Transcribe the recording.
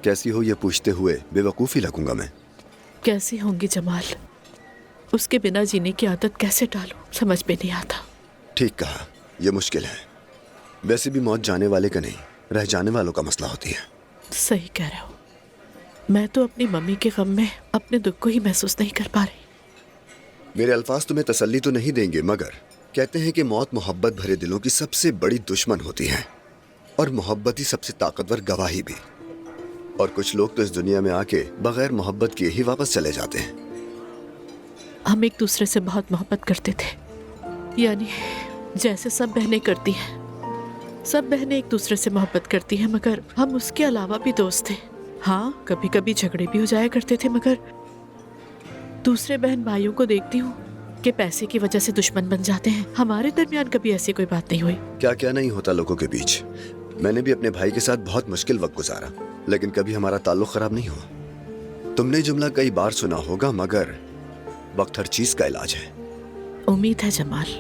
कैसी हो ये पूछते हुए बेवकूफ़ी लगूंगा मैं। कैसी होंगी जमाल? उसके बिना जीने की आदत कैसे डालूं, समझ में नहीं आता। ठीक कहा, यह मुश्किल है। वैसे भी मौत जाने वाले का नहीं, रह जाने वालों का मसला होती है। सही कह रहे हो। मैं तो अपनी मम्मी के गम में अपने दुख को ही महसूस नहीं कर पा रही। मेरे अल्फाज तुम्हें तसल्ली तो नहीं देंगे, मगर कहते हैं कि मौत मोहब्बत भरे दिलों की सबसे बड़ी दुश्मन होती है, और मोहब्बत ही सबसे ताकतवर गवाही भी। और कुछ लोग तो इस दुनिया में आके बगैर मोहब्बत किए ही वापस चले जाते हैं। हम एक दूसरे से बहुत मोहब्बत करते थे, यानी जैसे सब बहनें करती हैं। सब बहनें एक दूसरे से मोहब्बत करती हैं, मगर हम उसके अलावा भी दोस्त थे। हाँ, कभी कभी झगड़े भी हो जाया करते थे, मगर दूसरे बहन भाइयों को देखती हूँ कि पैसे की वजह से दुश्मन बन जाते हैं। हमारे दरमियान कभी ऐसी कोई बात नहीं हुई। क्या क्या नहीं होता लोगों के बीच। मैंने भी अपने भाई के साथ बहुत मुश्किल वक्त गुजारा, लेकिन कभी हमारा ताल्लुक खराब नहीं हुआ। तुमने जुमला कई बार सुना होगा, मगर वक्त हर चीज का इलाज है। उम्मीद है जमाल।